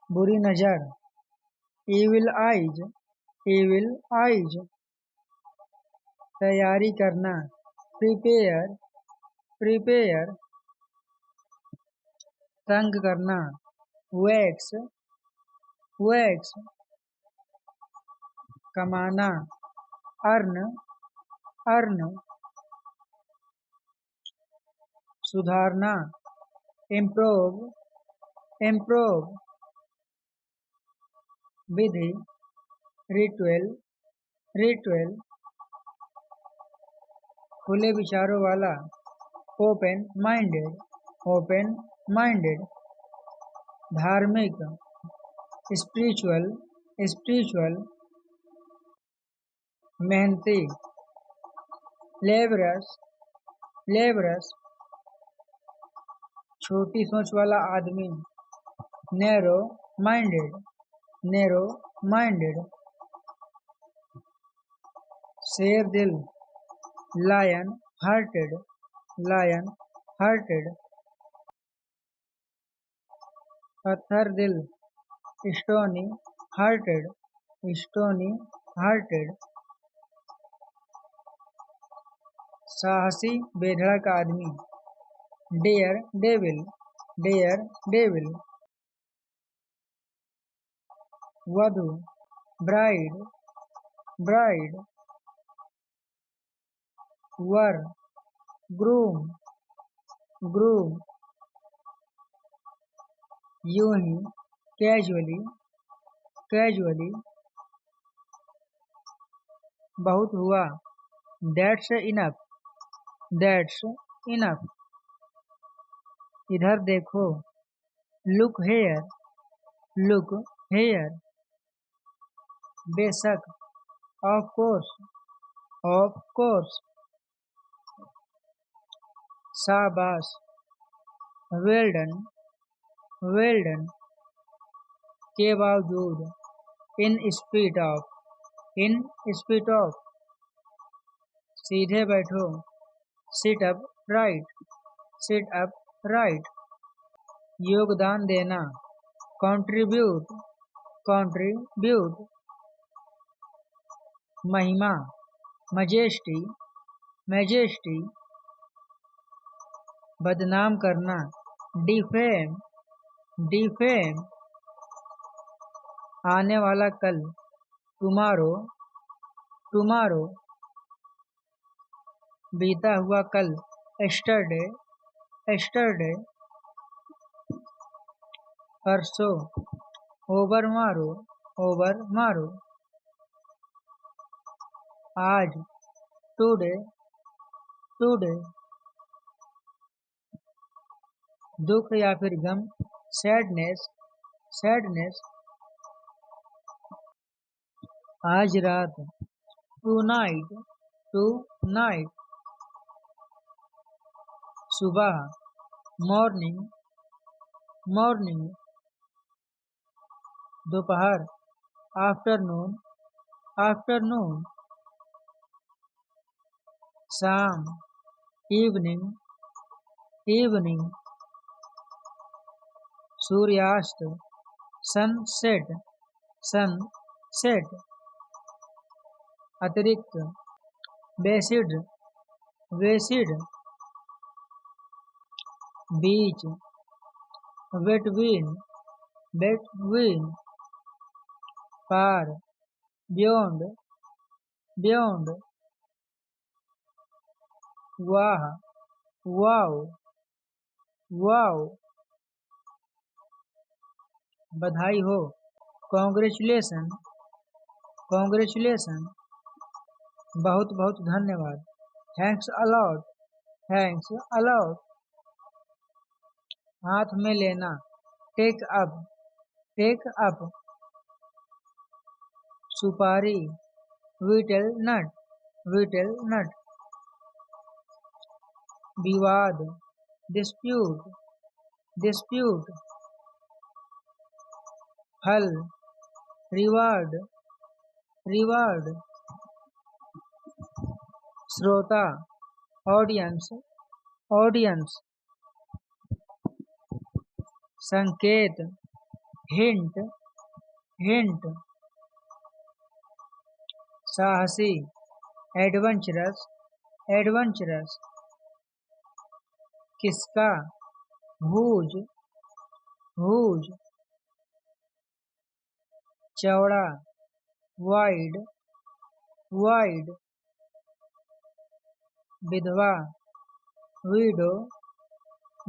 बुरी नजर, evil eyes, evil eyes, तैयारी करना, prepare, prepare, तंग करना, wax, wax, कमाना, earn, earn, सुधारना, improve, improve, विधि, ritual, ritual, खुले विचारों वाला, open minded, open minded, धार्मिक, spiritual, spiritual, मेहनती, laborious, laborious, छोटी सोच वाला आदमी, narrow minded, narrow minded, शेर दिल, lion hearted, lion hearted, पत्थर दिल, stony hearted, stony hearted, साहसी बेधड़क आदमी, dare devil, dare devil, वधू, bride, bride, वर, groom, groom, यूं ही, casually, casually, बहुत हुआ, that's enough, that's enough, इधर देखो, look here, look here, बेशक, of course, of course, शाबाश, well done, well done, के बावजूद, in spite of, in spite of, सीधे बैठो, sit up right, sit up right, योगदान देना, contribute, contribute, महिमा, majesty, majesty, बदनाम करना, defame, defame, आने वाला कल, tomorrow, tomorrow, बीता हुआ कल, yesterday, yesterday, परसों, over मारो, over मारो, आज, today, today, दुख या फिर गम, sadness, sadness, आज रात, tonight, tonight, सुबह, morning, morning, दोपहर, afternoon, afternoon, शाम, evening, evening, सूर्यास्त, sunset, sunset, अतिरिक्त, बेसिड, वेसिड, बीच, between, between, पार, beyond, beyond, वाह, wow, wow, बधाई हो, congratulation, congratulation, बहुत बहुत धन्यवाद, thanks a lot, thanks a lot, हाथ में लेना, take up, take up, सुपारी, betel nut, betel nut, विवाद, dispute, dispute, फल, reward, reward, श्रोता, audience, audience, संकेत, हिंट हिंट, साहसी, एडवेंचरस एडवेंचरस, किसका, हुज हुज, चौड़ा, वाइड वाइड, विधवा, विडो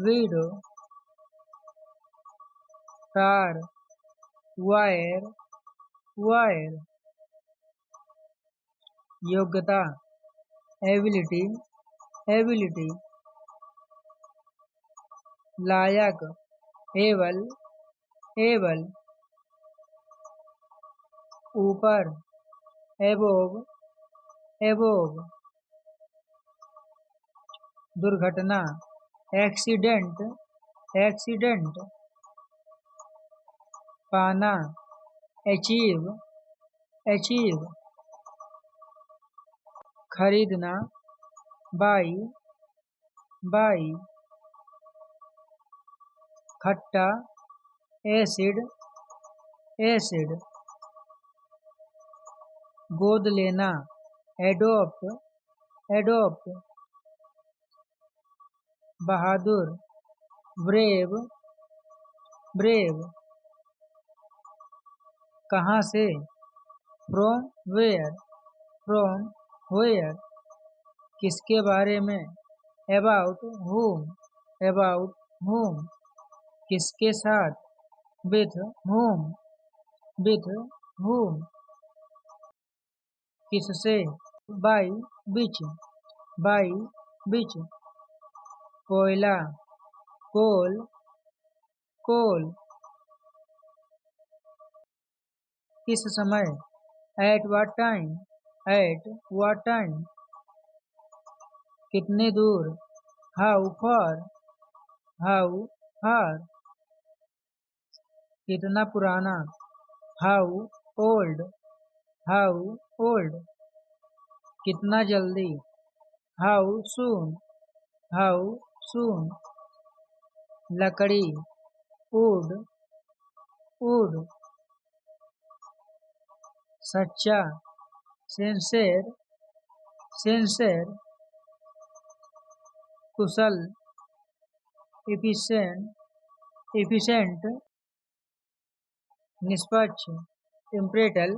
विडो, तार, वायर वायर, योग्यता, एबिलिटी एबिलिटी, लायक, एबल एबल, ऊपर, एबोव एबोव, दुर्घटना, एक्सीडेंट एक्सीडेंट, पाना, अचीव अचीव, खरीदना, बाई बाई, खट्टा, एसिड एसिड, गोद लेना, एडोप्ट एडोप्ट, बहादुर, ब्रेव ब्रेव, कहाँ से, फ्रॉम वेयर फ्रॉम वेयर, किसके बारे में, अबाउट होम, किसके साथ, विथ होम, किससे, बाई बाई बिच, कोयला, कोल कोल, किस समय, एट व्हाट टाइम, कितने दूर, हाउ फार, कितना पुराना, हाउ ओल्ड, कितना जल्दी, हाउ सून, लकड़ी, वुड, सच्चा, सिंसेर, कुशल, एफिशिएंट, निष्पक्ष, इम्प्रेटल,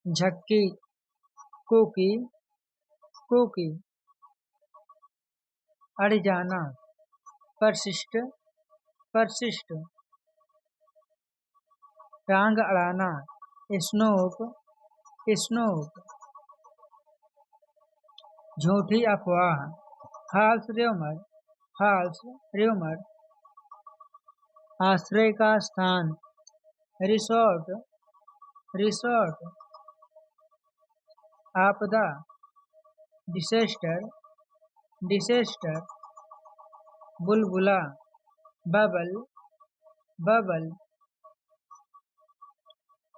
झक्की, कुकी, अड़ जाना, परसिस्ट, टांग अड़ाना, स्नोप, झूठी अफवाह, फाल्स र्यूमर, आश्रय का स्थान, रिसोर्ट, आपदा, डिसेस्टर, बुलबुला, बबल,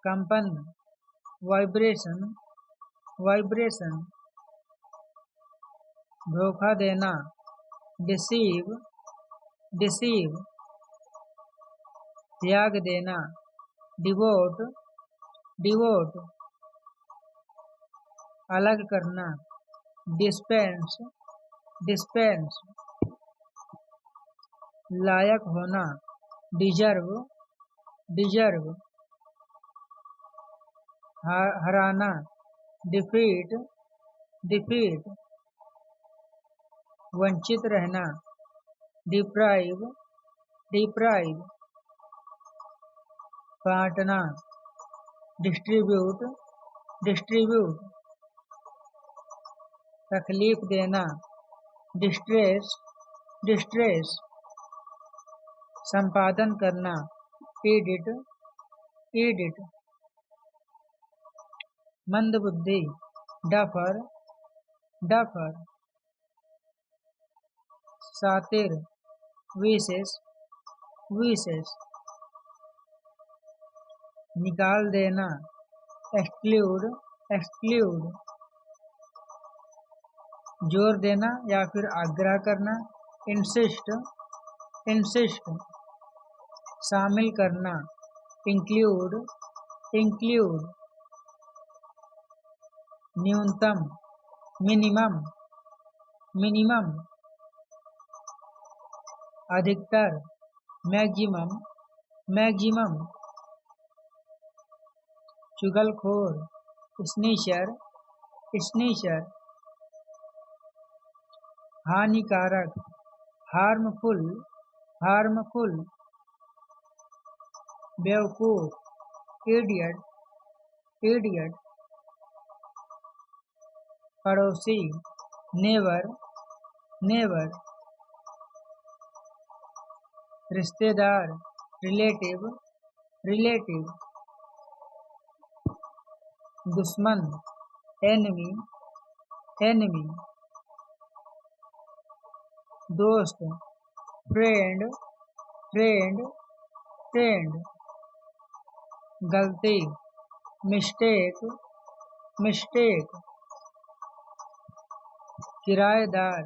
कंपन, वाइब्रेशन, धोखा देना, डिसीव, त्याग देना, डिवोट, अलग करना, डिस्पेंस, लायक होना, डिजर्व, हराना, डिफीट, वंचित रहना, डिप्राइव, बांटना, डिस्ट्रीब्यूट, तकलीफ देना, डिस्ट्रेस, संपादन करना, एडिट, मंदबुद्धि, डफर, सातिर, विशेष, निकाल देना, एक्सक्लूड, जोर देना या फिर आग्रह करना, इंसिस्ट, इंसिस्ट, शामिल करना, इंक्लूड, इंक्लूड, न्यूनतम, मिनिमम, मिनिमम, अधिकतर, मैक्सिमम, मैक्सिमम, चुगलखोर, स्नीचर, स्नीचर, हानिकारक, हार्मफुल, हार्मफुल, बेवकूफ, इडियट, इडियट, पड़ोसी, नेवर, नेबर, रिश्तेदार, रिलेटिव, रिलेटिव, दुश्मन, एनिमी, एनिमी, दोस्त, फ्रेंड, फ्रेंड, फ्रेंड, गलती, मिस्टेक, मिस्टेक, किराएदार,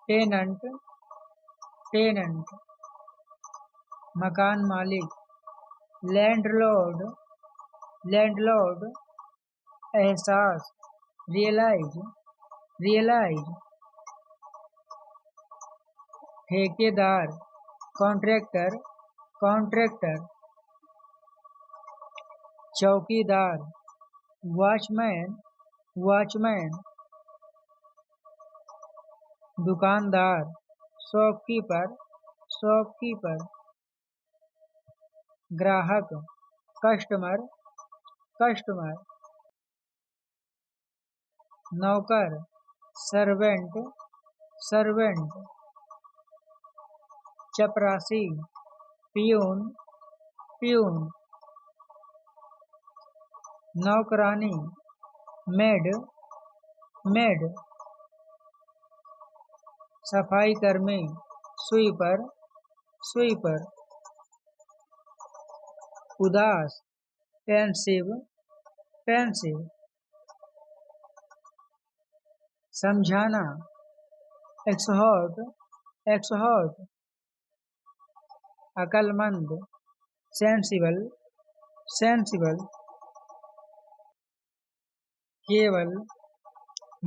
टेनेंट, टेनेंट, मकान मालिक, लैंडलॉर्ड, लैंडलॉर्ड, एहसास, रियलाइज, रियलाइज, ठेकेदार, कॉन्ट्रैक्टर, कॉन्ट्रैक्टर, चौकीदार, वॉचमैन, वॉचमैन, दुकानदार, शॉपकीपर, शॉपकीपर, ग्राहक, कस्टमर, कस्टमर, नौकर, सर्वेंट, सर्वेंट, चपरासी, पियून, पियून, नौकरानी, मेड, मेड, सफाई कर्मी, स्वीपर, स्वीपर, उदास, पेंसिव, पेंसिव, समझाना, एक्सहॉर्ट, एक्सहॉर्ट, अक्लमंद, सेंसिबल, सेंसिबल, केवल,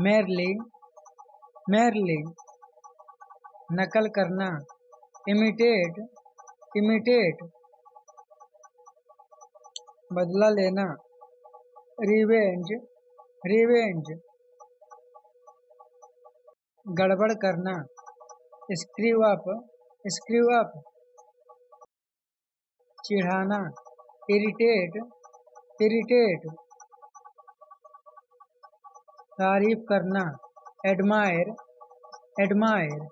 मेरली, मेरली, नकल करना, इमिटेट, इमिटेट, बदला लेना, रिवेंज, रिवेंज, गड़बड़ करना, स्क्रू अप, स्क्रू अप, चिढ़ाना, इरिटेट, इरिटेट, तारीफ करना, एडमायर, एडमायर,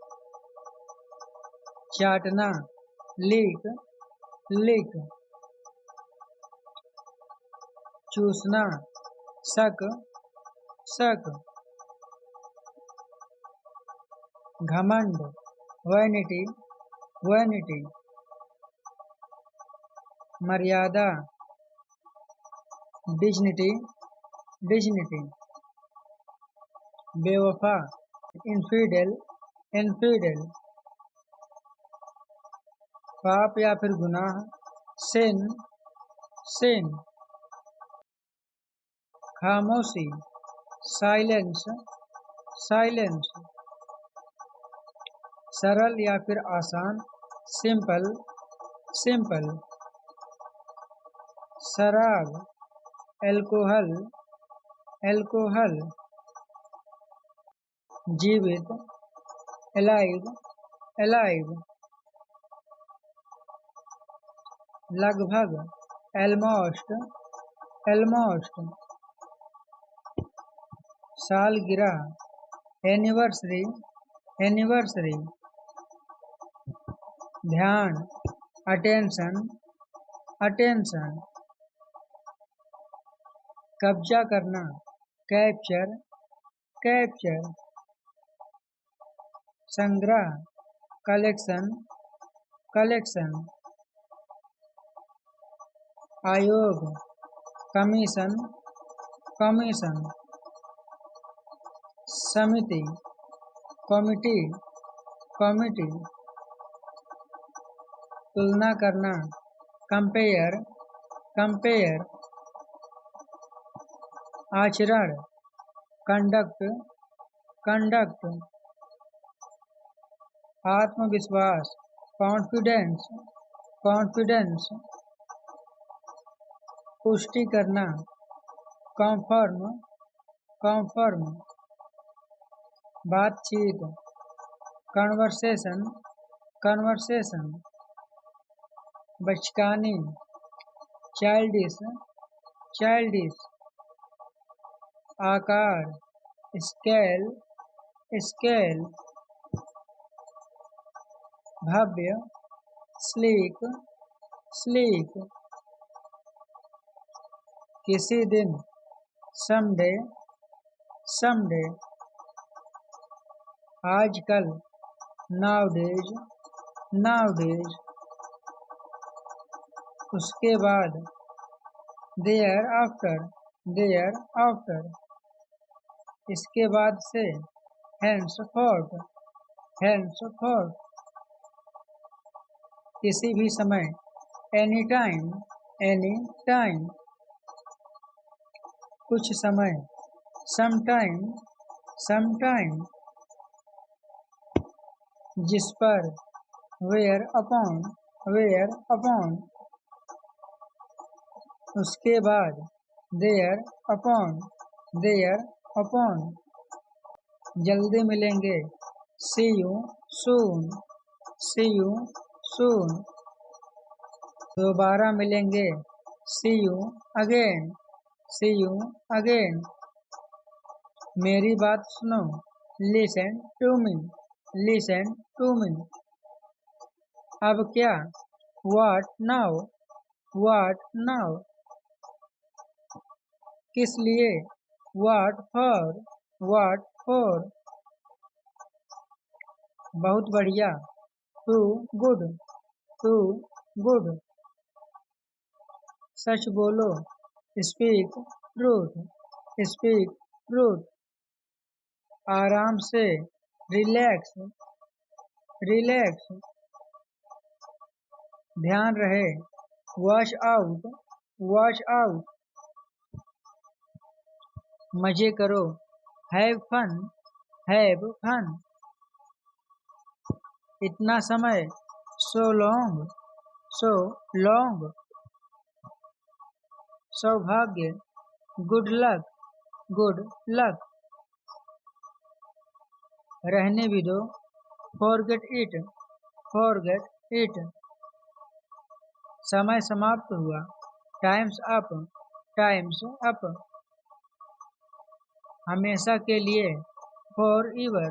चाटना, लीक, लीक, चूसना, शक, शक, घमंड, वैनिटी, वैनिटी, मर्यादा, डिग्निटी, डिग्निटी, बेवफा, इनफिडेल, इनफिडेल, पाप या फिर गुनाह, सिन, सिन, खामोशी, साइलेंस, साइलेंस, सरल या फिर आसान, सिंपल, सिंपल, शराब, एल्कोहल, एल्कोहल, जीवित, एलाइव, एलाइव, लगभग, एलमोस्ट, एलमोस्ट, सालगिरह, एनिवर्सरी, एनिवर्सरी, ध्यान, अटेंशन, अटेंशन, कब्जा करना, कैप्चर, कैप्चर, संग्रह, कलेक्शन, कलेक्शन, आयोग, कमीशन, कमीशन, समिति, कमिटी, कमिटी, तुलना करना, कंपेयर, कंपेयर। आचरण, कंडक्ट, कंडक्ट। आत्मविश्वास, कॉन्फिडेंस, कॉन्फिडेंस। पुष्टि करना, कॉन्फर्म, कॉन्फर्म। बातचीत, कन्वर्सेशन, कन्वर्सेशन। बचकानी, चाइल्डिश, चाइल्डिश। आकार, स्केल, स्केल। भव्य, स्लीक, स्लीक। किसी दिन, समडे, समडे। आजकल, नाउडेज, नाउडेज। उसके बाद, देयर आफ्टर, देयर आफ्टर। इसके बाद से, henceforth, henceforth। किसी भी समय, एनी टाइम, एनी टाइम। कुछ समय, sometime, sometime। जिस पर, whereupon, whereupon। उसके बाद, thereupon, thereupon। जल्दी मिलेंगे, see you soon, see you soon। दोबारा मिलेंगे, see you again, see you again। मेरी बात सुनो, listen to me, listen to me। अब क्या, what now, what now। किस लिए, what for, what for। बहुत बढ़िया, too good, too good। सच बोलो, speak truth, speak truth। आराम से, रिलैक्स, रिलैक्स। ध्यान रहे, वॉच आउट, वॉच आउट। मजे करो, हैव फन, हैव फन। इतना समय, सो लॉन्ग, सो लॉन्ग। सौभाग्य, गुड लक, गुड लक। रहने भी दो, फॉरगेट इट, फॉरगेट इट। समय समाप्त हुआ, टाइम्स अप, टाइम्स अप। हमेशा के लिए, फॉर एवर,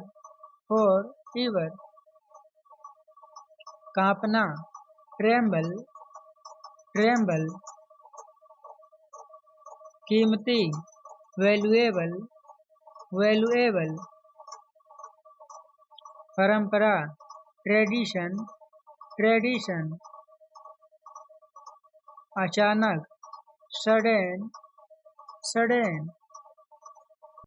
फॉर एवर। कांपना, ट्रेम्बल, ट्रेम्बल। कीमती, वैल्यूएबल, वैल्यूएबल। परंपरा, ट्रेडिशन, ट्रेडिशन। अचानक, सडन, सडन।